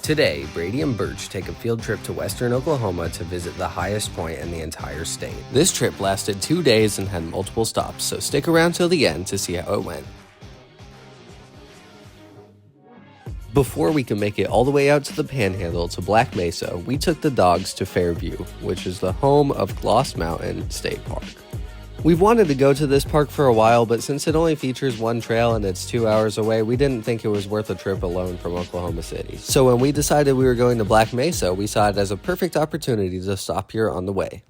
Today, Brady and Burch take a field trip to western Oklahoma to visit the highest point in the entire state. This trip lasted 2 days and had multiple stops, so stick around till the end to see how it went. Before we could make it all the way out to the Panhandle to Black Mesa, we took the dogs to Fairview, which is the home of Gloss Mountain State Park. We've wanted to go to this park for a while, but since it only features one trail and it's 2 hours away, we didn't think it was worth a trip alone from Oklahoma City. So when we decided we were going to Black Mesa, we saw it as a perfect opportunity to stop here on the way.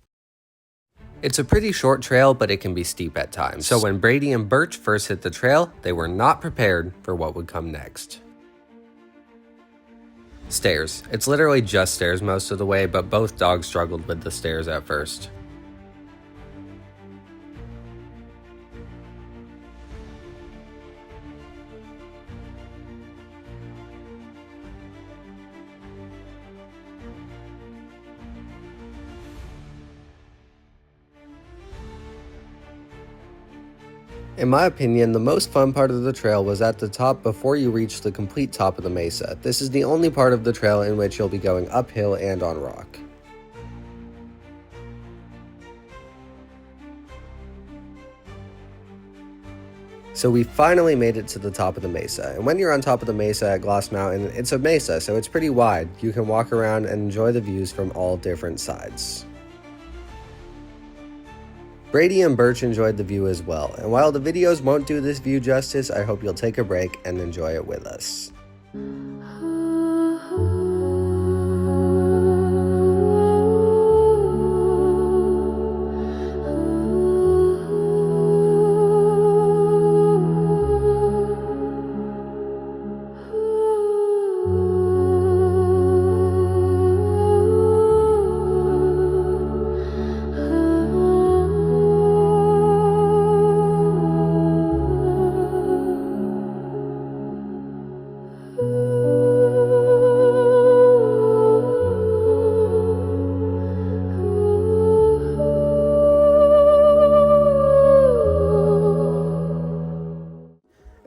It's a pretty short trail, but it can be steep at times. So when Brady and Burch first hit the trail, they were not prepared for what would come next. Stairs. It's literally just stairs most of the way, but both dogs struggled with the stairs at first. In my opinion, the most fun part of the trail was at the top before you reach the complete top of the mesa. This is the only part of the trail in which you'll be going uphill and on rock. So we finally made it to the top of the mesa, and when you're on top of the mesa at Gloss Mountain, it's a mesa, so it's pretty wide. You can walk around and enjoy the views from all different sides. Brady and Burch enjoyed the view as well, and while the videos won't do this view justice, I hope you'll take a break and enjoy it with us.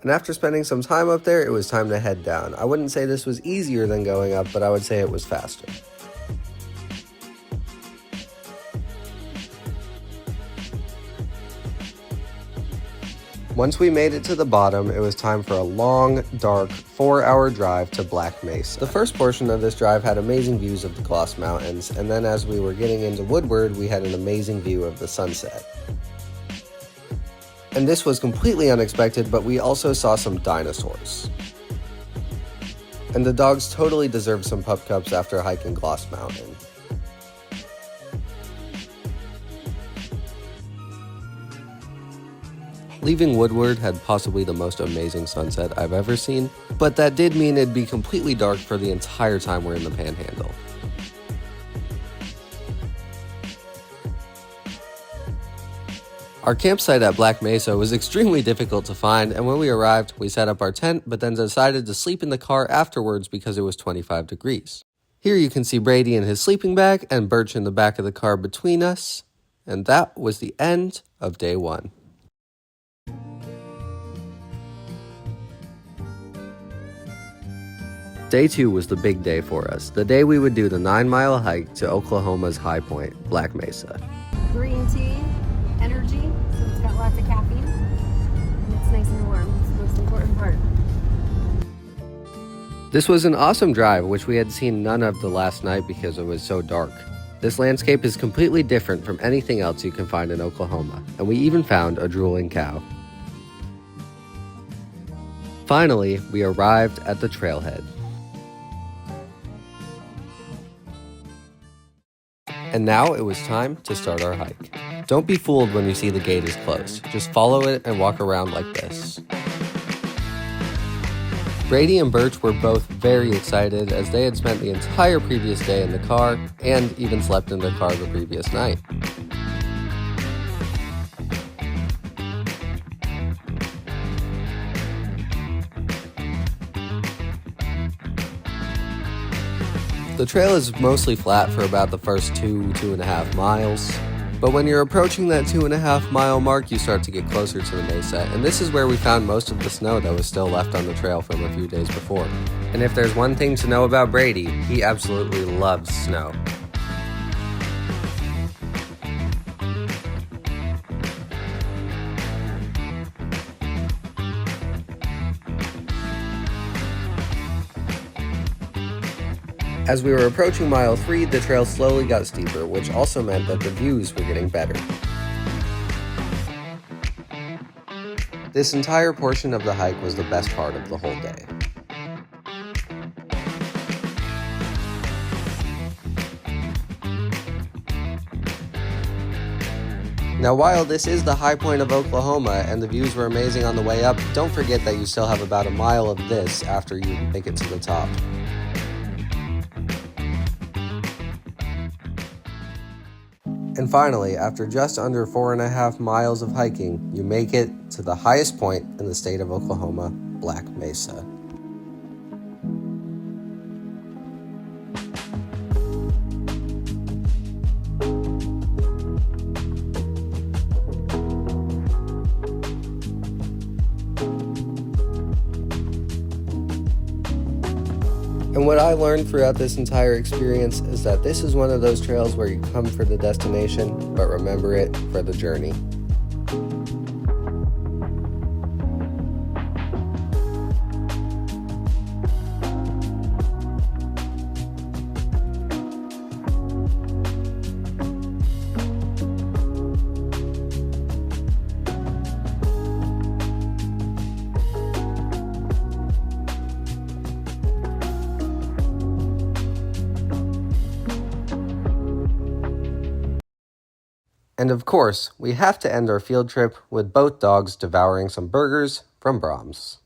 And after spending some time up there, it was time to head down. I wouldn't say this was easier than going up, but I would say it was faster. Once we made it to the bottom, it was time for a long, dark, 4-hour drive to Black Mesa. The first portion of this drive had amazing views of the Gloss Mountains, and then as we were getting into Woodward, we had an amazing view of the sunset. And this was completely unexpected, but we also saw some dinosaurs. And the dogs totally deserved some pup cups after hiking Gloss Mountain. Leaving Woodward had possibly the most amazing sunset I've ever seen, but that did mean it'd be completely dark for the entire time we're in the Panhandle. Our campsite at Black Mesa was extremely difficult to find, and when we arrived, we set up our tent, but then decided to sleep in the car afterwards because it was 25 degrees. Here you can see Brady in his sleeping bag and Burch in the back of the car between us, and that was the end of day 1. Day 2 was the big day for us, the day we would do the 9-mile hike to Oklahoma's high point, Black Mesa. Green tea, energy, so it's got lots of caffeine, and it's nice and warm. It's the most important part. This was an awesome drive, which we had seen none of the last night because it was so dark. This landscape is completely different from anything else you can find in Oklahoma, and we even found a drooling cow. Finally, we arrived at the trailhead. And now it was time to start our hike. Don't be fooled when you see the gate is closed. Just follow it and walk around like this. Brady and Burch were both very excited as they had spent the entire previous day in the car and even slept in their car the previous night. The trail is mostly flat for about the first 2.5 miles. But when you're approaching that 2.5 mile mark, you start to get closer to the mesa, and this is where we found most of the snow that was still left on the trail from a few days before. And if there's one thing to know about Brady, he absolutely loves snow. As we were approaching mile 3, the trail slowly got steeper, which also meant that the views were getting better. This entire portion of the hike was the best part of the whole day. Now, while this is the high point of Oklahoma and the views were amazing on the way up, don't forget that you still have about a mile of this after you make it to the top. And finally, after just under 4.5 miles of hiking, you make it to the highest point in the state of Oklahoma, Black Mesa. And what I learned throughout this entire experience is that this is one of those trails where you come for the destination, but remember it for the journey. And of course, we have to end our field trip with both dogs devouring some burgers from Brahms.